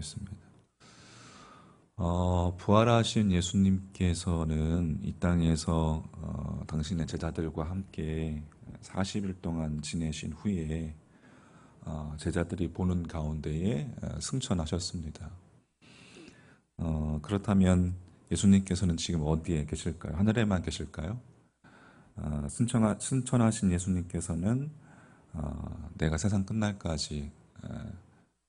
기도하겠습니다. 부활하신 예수님께서는 이 땅에서 당신의 제자들과 함께 40일 동안 지내신 후에 제자들이 보는 가운데에 승천하셨습니다. 그렇다면 예수님께서는 지금 어디에 계실까요? 하늘에만 계실까요? 승천하신 예수님께서는 내가 세상 끝날까지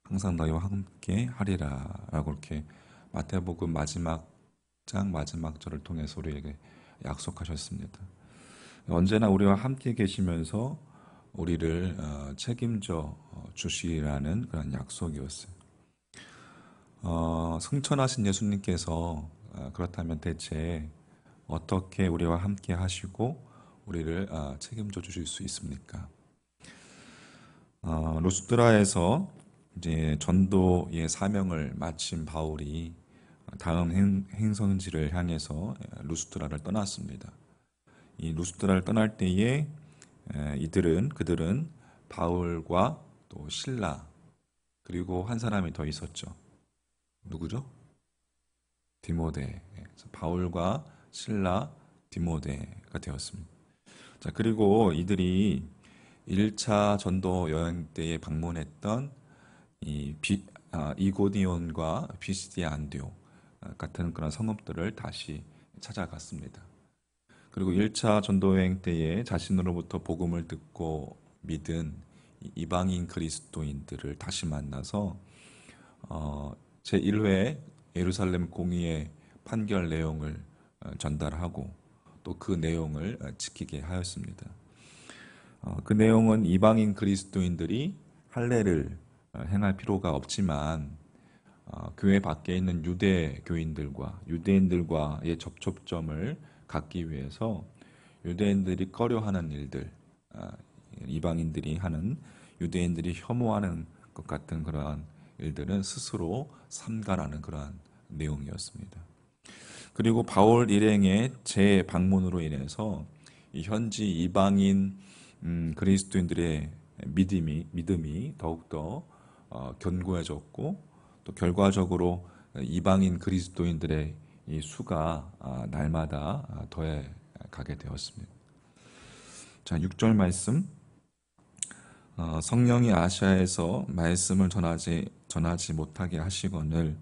항상 너희와 함께 하리라 라고 이렇게 마태복음 마지막 장 마지막 절을 통해서 우리에게 약속하셨습니다. 언제나 우리와 함께 계시면서 우리를 책임져 주시라는 그런 약속이었어요. 승천하신 예수님께서 그렇다면 대체 어떻게 우리와 함께 하시고 우리를 책임져 주실 수 있습니까? 루스드라에서 이제 전도의 사명을 마친 바울이 다음 행선지를 향해서 루스드라를 떠났습니다. 이 루스드라를 떠날 때에 그들은 바울과 또 실라 그리고 한 사람이 더 있었죠. 누구죠? 디모데. 바울과 실라, 디모데가 되었습니다. 자, 그리고 이들이 1차 전도 여행 때에 방문했던 이고디온과 비시디아 안디옥 같은 그런 성읍들을 다시 찾아갔습니다. 그리고 1차 전도 여행 때에 자신으로부터 복음을 듣고 믿은 이방인 그리스도인들을 다시 만나서 제1회 예루살렘 공의의 판결 내용을 전달하고 또 그 내용을 지키게 하였습니다. 그 내용은 이방인 그리스도인들이 할례를 행할 필요가 없지만 교회 밖에 있는 유대 교인들과 유대인들과의 접촉점을 갖기 위해서 유대인들이 꺼려하는 일들, 이방인들이 하는 유대인들이 혐오하는 것 같은 그러한 일들은 스스로 삼가라는 그러한 내용이었습니다. 그리고 바울 일행의 재방문으로 인해서 이 현지 이방인 그리스도인들의 믿음이 더욱더 견고해졌고 또 결과적으로 이방인 그리스도인들의 이 수가 날마다 더해 가게 되었습니다. 자, 6절 말씀. 성령이 아시아에서 말씀을 전하지 못하게 하시거늘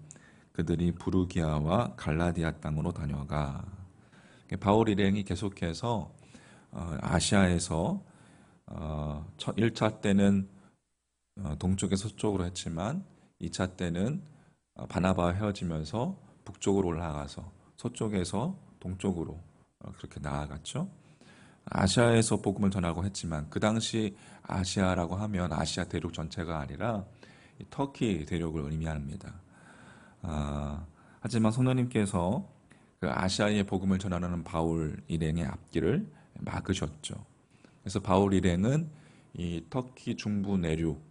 그들이 부르기아와 갈라디아 땅으로 다녀가. 바울 일행이 계속해서 아시아에서 1차 때는 동쪽에서 서쪽으로 했지만 2차 때는 바나바와 헤어지면서 북쪽으로 올라가서 서쪽에서 동쪽으로 그렇게 나아갔죠. 아시아에서 복음을 전하고 했지만 그 당시 아시아라고 하면 아시아 대륙 전체가 아니라 터키 대륙을 의미합니다. 하지만 성령님께서 그 아시아의 복음을 전하는 바울 일행의 앞길을 막으셨죠. 그래서 바울 일행은 이 터키 중부 내륙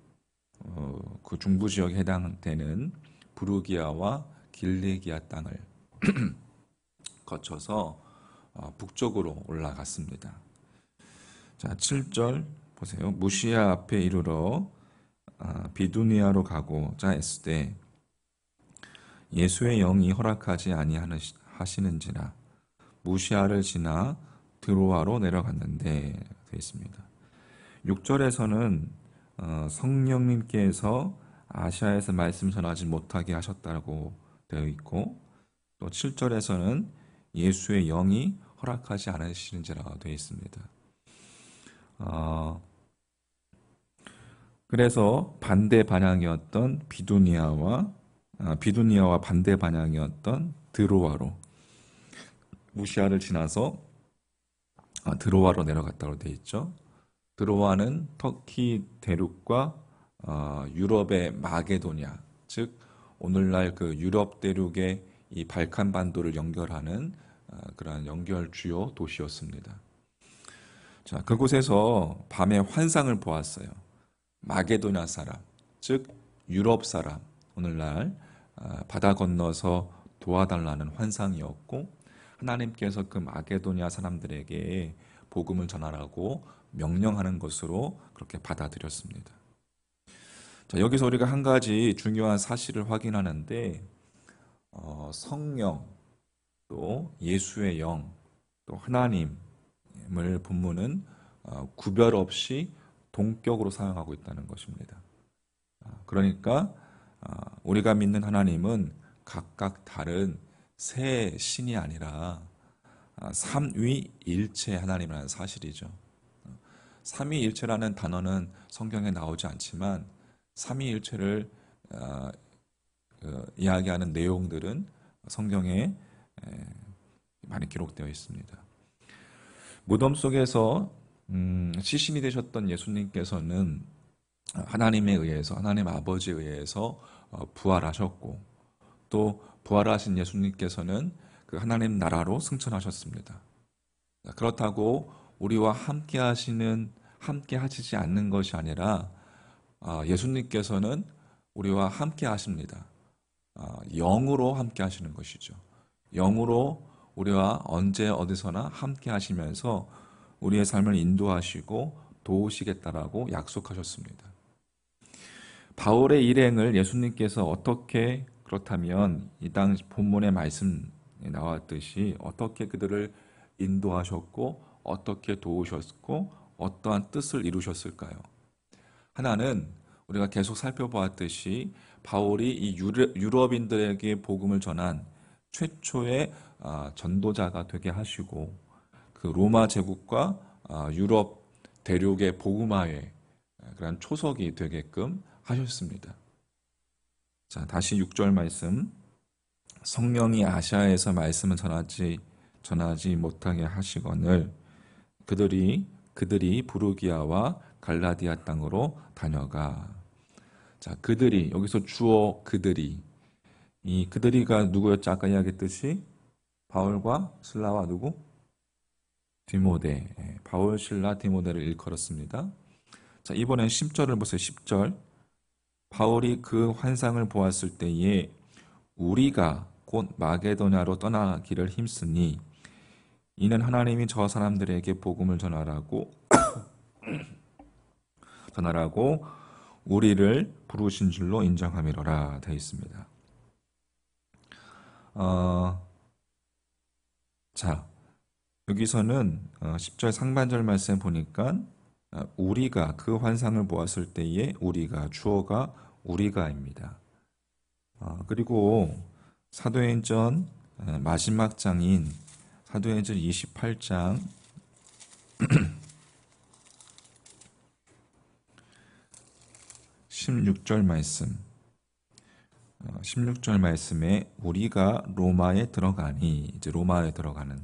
그 중부 지역에 해당되는 부르기아와 길리기아 땅을 거쳐서 북쪽으로 올라갔습니다. 자, 7절 보세요. 무시아 앞에 이르러 비두니아로 가고자 했을 때 예수의 영이 허락하지 아니하시는지라 무시아를 지나 드로아로 내려갔는데 되어 있습니다. 6절에서는 성령님께서 아시아에서 말씀 전하지 못하게 하셨다고 되어 있고 또 7절에서는 예수의 영이 허락하지 않으시는지라고 되어 있습니다. 그래서 반대 방향이었던 비두니아와 반대 방향이었던 드로아로 무시아를 지나서 드로아로 내려갔다고 되어 있죠. 드로아는 터키 대륙과 유럽의 마게도냐, 즉 오늘날 그 유럽 대륙의 이 발칸 반도를 연결하는 그러한 연결 주요 도시였습니다. 자, 그곳에서 밤에 환상을 보았어요. 마게도냐 사람, 즉 유럽 사람, 오늘날 바다 건너서 도와달라는 환상이었고 하나님께서 그 마게도냐 사람들에게 복음을 전하라고 명령하는 것으로 그렇게 받아들였습니다. 자, 여기서 우리가 한 가지 중요한 사실을 확인하는데 성령 또 예수의 영 또 하나님을 본문은 구별 없이 동격으로 사용하고 있다는 것입니다. 그러니까 우리가 믿는 하나님은 각각 다른 세 신이 아니라 삼위일체 하나님이라는 사실이죠. 삼위일체라는 단어는 성경에 나오지 않지만 삼위일체를 이야기하는 내용들은 성경에 많이 기록되어 있습니다. 무덤 속에서 시신이 되셨던 예수님께서는 하나님에 의해서 하나님 아버지에 의해서 부활하셨고 또 부활하신 예수님께서는 그 하나님 나라로 승천하셨습니다. 그렇다고 우리와 함께 하시지 않는 것이 아니라 예수님께서는 우리와 함께 하십니다. 영으로 함께 하시는 것이죠. 영으로 우리와 언제 어디서나 함께 하시면서 우리의 삶을 인도하시고 도우시겠다라고 약속하셨습니다. 바울의 일행을 예수님께서 어떻게 그렇다면 이 당시 본문의 말씀에 나왔듯이 어떻게 그들을 인도하셨고 어떻게 도우셨고 어떠한 뜻을 이루셨을까요? 하나는 우리가 계속 살펴보았듯이 바울이 이 유럽인들에게 복음을 전한 최초의 전도자가 되게 하시고 그 로마 제국과 유럽 대륙의 복음화에 그런 초석이 되게끔 하셨습니다. 자, 다시 6절 말씀. 성령이 아시아에서 말씀을 전하지 못하게 하시거늘 그들이 부르기아와 갈라디아 땅으로 다녀가. 자, 그들이 여기서 주어 그들이 이 그들이가 누구였죠? 아까 이야기했듯이 바울과 실라와 누구? 디모데. 바울, 실라, 디모데를 일컬었습니다. 자, 이번엔 10절을 보세요. 10절. 바울이 그 환상을 보았을 때에 우리가 곧 마게도냐로 떠나기를 힘쓰니 이는 하나님이 저 사람들에게 복음을 전하라고 우리를 부르신 줄로 인정함이로라 되어 있습니다. 자, 여기서는 10절 상반절 말씀 보니까 우리가 그 환상을 보았을 때에 우리가 주어가 우리가입니다. 그리고 사도행전 마지막 장인 사도행전 28장 16절 말씀 16절 말씀에 우리가 로마에 들어가니 이제 로마에 들어가는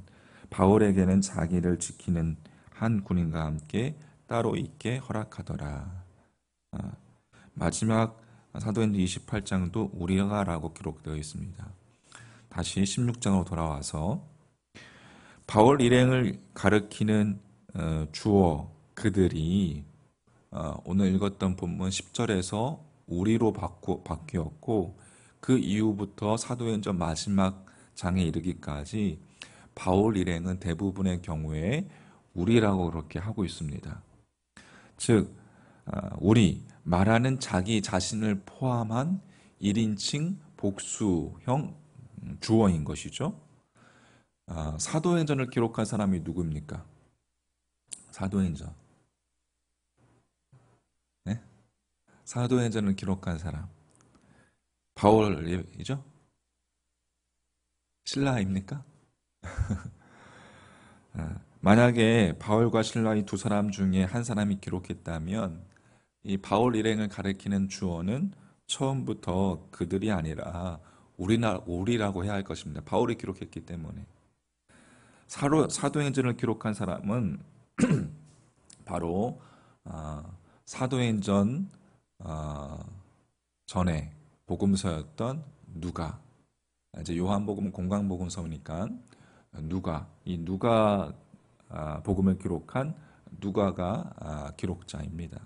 바울에게는 자기를 지키는 한 군인과 함께 따로 있게 허락하더라. 마지막 사도행전 28장도 우리가라고 기록되어 있습니다. 다시 16장으로 돌아와서 바울 일행을 가리키는 주어 그들이 오늘 읽었던 본문 10절에서 우리로 바뀌었고 그 이후부터 사도행전 마지막 장에 이르기까지 바울 일행은 대부분의 경우에 우리라고 그렇게 하고 있습니다. 즉 우리 말하는 자기 자신을 포함한 1인칭 복수형 주어인 것이죠. 사도행전을 기록한 사람이 누구입니까? 사도행전. 네? 사도행전을 기록한 사람. 바울이죠? 실라입니까? 만약에 바울과 실라 이 두 사람 중에 한 사람이 기록했다면 이 바울 일행을 가리키는 주어는 처음부터 그들이 아니라 우리라고 해야 할 것입니다. 바울이 기록했기 때문에. 사도행전을 기록한 사람은 바로 사도행전 전에 복음서였던 누가, 이제 요한복음은 공강복음서니까 이 누가 복음을 기록한 누가가 기록자입니다.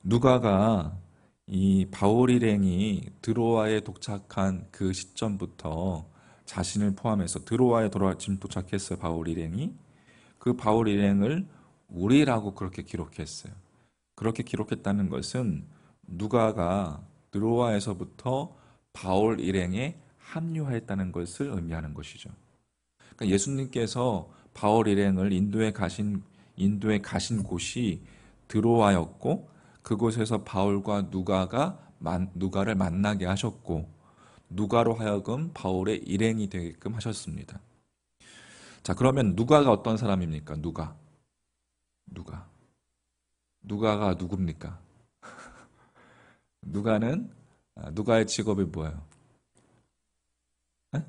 누가가 이 바울 일행이 드로아에 도착한 그 시점부터 자신을 포함해서 드로아에 지금 도착했어요. 바울 일행이 그 바울 일행을 우리라고 그렇게 기록했어요. 그렇게 기록했다는 것은 누가가 드로아에서부터 바울 일행에 합류하였다는 것을 의미하는 것이죠. 그러니까 예수님께서 바울 일행을 인도에 가신 곳이 드로아였고, 그곳에서 바울과 누가를 만나게 하셨고, 누가로 하여금 바울의 일행이 되게끔 하셨습니다. 자, 그러면 누가가 어떤 사람입니까? 누가. 누가가 누굽니까? 누가의 직업이 뭐예요? 네?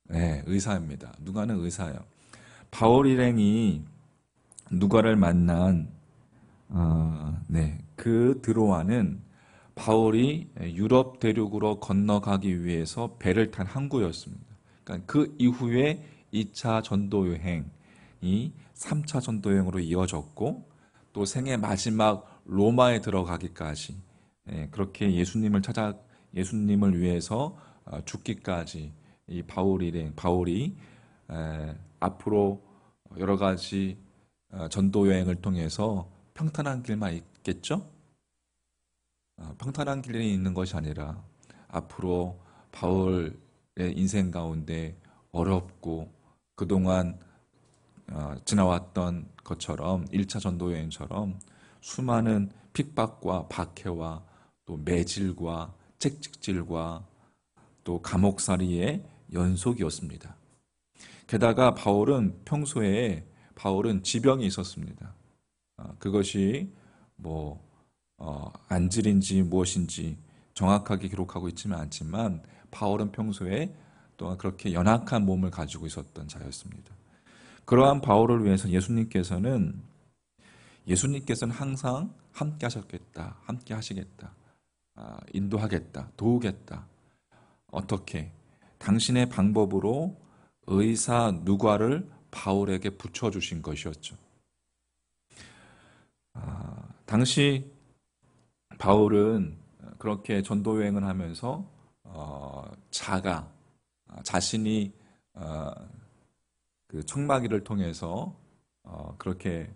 네, 의사입니다. 누가는 의사예요. 바울 일행이 누가를 만난 그 드로아는 바울이 유럽 대륙으로 건너가기 위해서 배를 탄 항구였습니다. 그러니까 그 이후에 2차 전도 여행이 3차 전도 여행으로 이어졌고, 또 생애 마지막 로마에 들어가기까지, 그렇게 예수님을 위해서 죽기까지 이 바울이 앞으로 여러 가지 전도 여행을 통해서 평탄한 길만 있겠죠? 평탄한 길이 있는 것이 아니라 앞으로 바울의 인생 가운데 어렵고 그동안 지나왔던 것처럼 1차 전도 여행처럼 수많은 핍박과 박해와 또 매질과 채찍질과 또 감옥살이의 연속이었습니다. 게다가 바울은 지병이 있었습니다. 그것이 안질인지 무엇인지 정확하게 기록하고 있지는 않지만, 바울은 평소에 또한 그렇게 연약한 몸을 가지고 있었던 자였습니다. 그러한 바울을 위해서 예수님께서는 항상 함께 하셨겠다, 함께 하시겠다, 인도하겠다, 도우겠다. 어떻게? 당신의 방법으로 의사 누가를 바울에게 붙여주신 것이었죠. 당시 바울은 그렇게 전도 여행을 하면서 자신이 그 청마기를 통해서 그렇게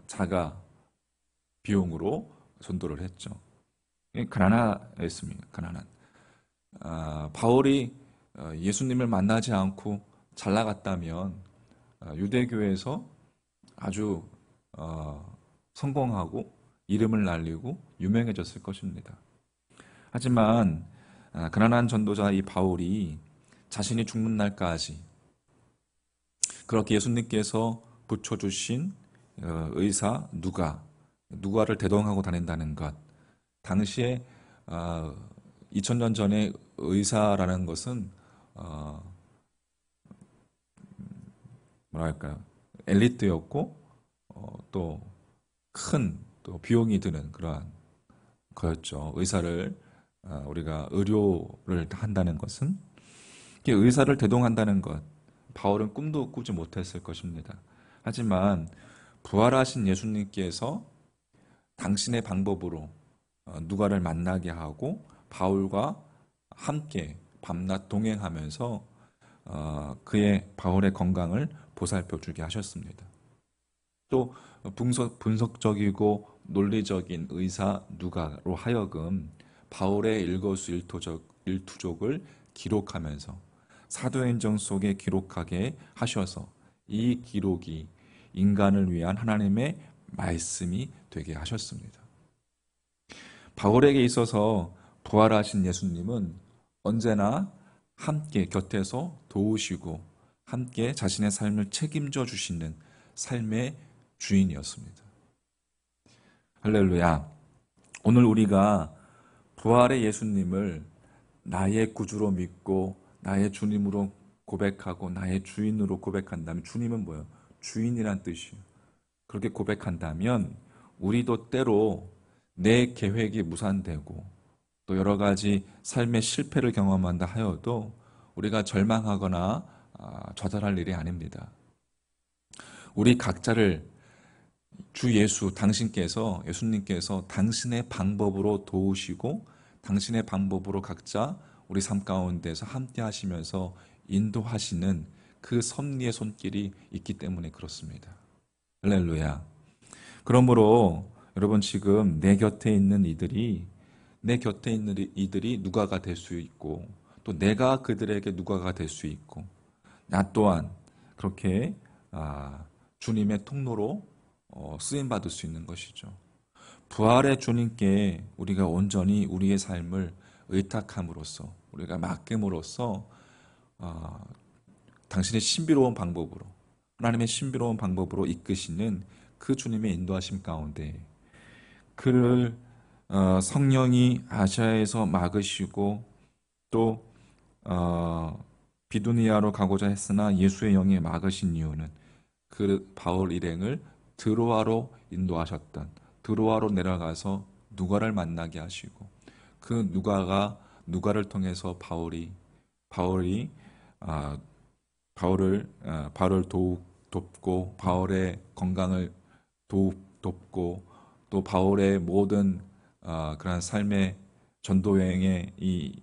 자가 비용으로 전도를 했죠. 가난했습니다. 가난한. 바울이 예수님을 만나지 않고 잘 나갔다면 유대교에서 아주 성공하고 이름을 날리고 유명해졌을 것입니다. 하지만 가난한 전도자 이 바울이 자신이 죽는 날까지 그렇게 예수님께서 붙여주신 의사 누가를 대동하고 다닌다는 것, 당시에 2000년 전에 의사라는 것은 뭐랄까요, 엘리트였고 또 비용이 드는 그러한 거였죠. 우리가 의료를 한다는 것은, 의사를 대동한다는 것, 바울은 꿈도 꾸지 못했을 것입니다. 하지만 부활하신 예수님께서 당신의 방법으로 누가를 만나게 하고 바울과 함께 밤낮 동행하면서 바울의 건강을 보살펴 주게 하셨습니다. 또 분석적이고 논리적인 의사 누가로 하여금 바울의 일거수일투족을 기록하면서 사도행전 속에 기록하게 하셔서 이 기록이 인간을 위한 하나님의 말씀이 되게 하셨습니다. 바울에게 있어서 부활하신 예수님은 언제나 함께 곁에서 도우시고 함께 자신의 삶을 책임져 주시는 삶의 주인이었습니다. 할렐루야. 오늘 우리가 부활의 예수님을 나의 구주로 믿고 나의 주님으로 고백하고 나의 주인으로 고백한다면, 주님은 뭐예요? 주인이란 뜻이에요. 그렇게 고백한다면 우리도 때로 내 계획이 무산되고 또 여러 가지 삶의 실패를 경험한다 하여도 우리가 절망하거나 좌절할 일이 아닙니다. 우리 각자를 예수님께서 당신의 방법으로 도우시고 당신의 방법으로 각자 우리 삶 가운데서 함께 하시면서 인도하시는 그 섭리의 손길이 있기 때문에 그렇습니다. 할렐루야. 그러므로 여러분 지금 내 곁에 있는 이들이 누가가 될 수 있고 또 내가 그들에게 누가가 될 수 있고 나 또한 그렇게 주님의 통로로 쓰임 받을 수 있는 것이죠. 부활의 주님께 우리가 온전히 우리의 삶을 의탁함으로써 우리가 맡김으로써 당신의 신비로운 방법으로 하나님의 신비로운 방법으로 이끄시는 그 주님의 인도하심 가운데 그를 성령이 아시아에서 막으시고 또 비두니아로 가고자 했으나 예수의 영이 막으신 이유는 그 바울 일행을 드로아로 인도하셨던 드로아로 내려가서 누가를 만나게 하시고 그 누가를 통해서 바울이 아, 바울을 돕고 바울의 건강을 돕고 또 바울의 모든 그러한 삶의 전도 여행의 이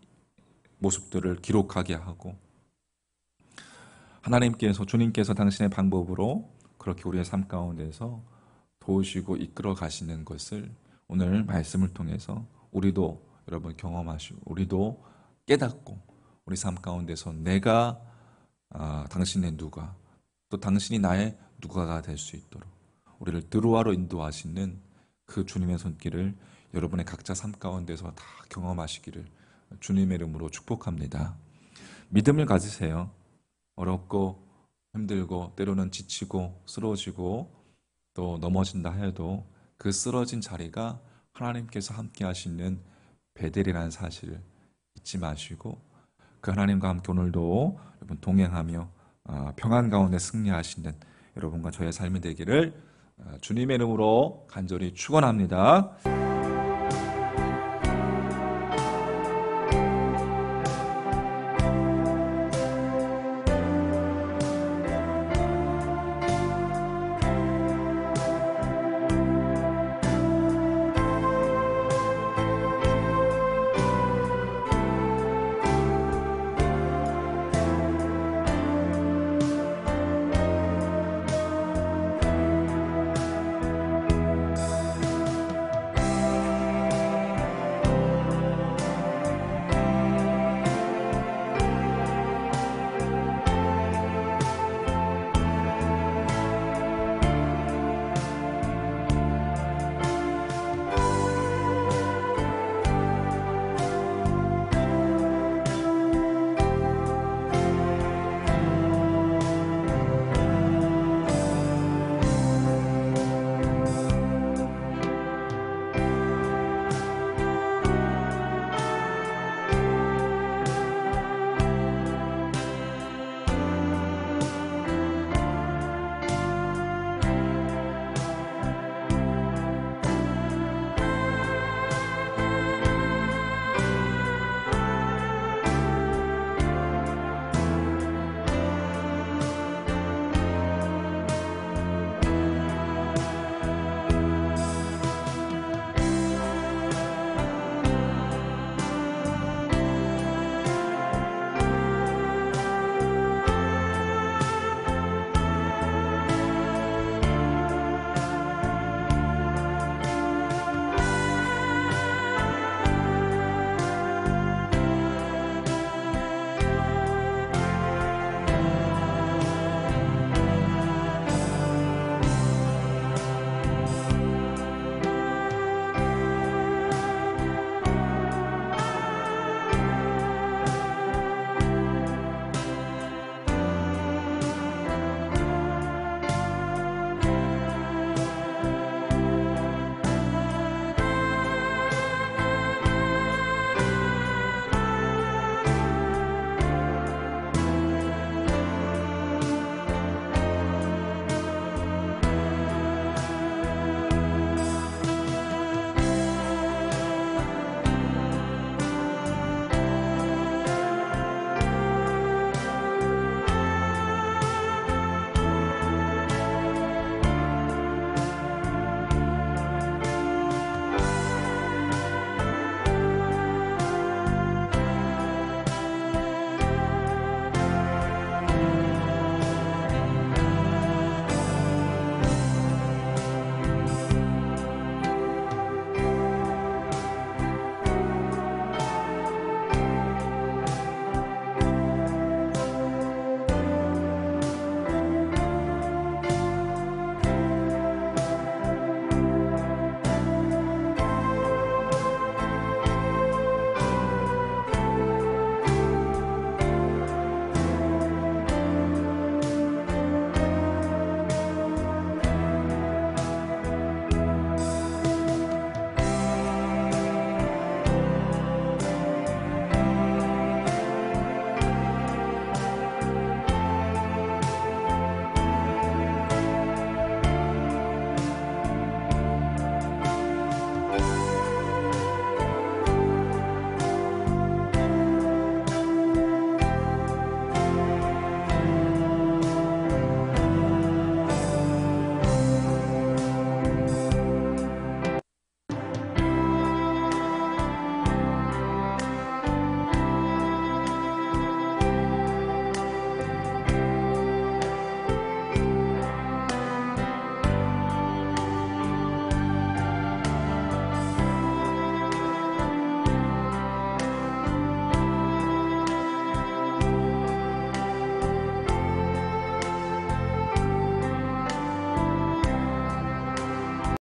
모습들을 기록하게 하고 주님께서 당신의 방법으로 그렇게 우리의 삶 가운데서 도우시고 이끌어 가시는 것을 오늘 말씀을 통해서 우리도 여러분 경험하시고 우리도 깨닫고 우리 삶 가운데서 내가 당신의 누가 또 당신이 나의 누가가 될 수 있도록 우리를 드로아로 인도하시는 그 주님의 손길을 여러분의 각자 삶 가운데서 다 경험하시기를 주님의 이름으로 축복합니다. 믿음을 가지세요. 어렵고 힘들고 때로는 지치고 쓰러지고 또 넘어진다 해도 그 쓰러진 자리가 하나님께서 함께 하시는 베델이라는 사실을 잊지 마시고 그 하나님과 함께 오늘도 여러분 동행하며 평안 가운데 승리하시는 여러분과 저의 삶이 되기를 주님의 이름으로 간절히 축원합니다.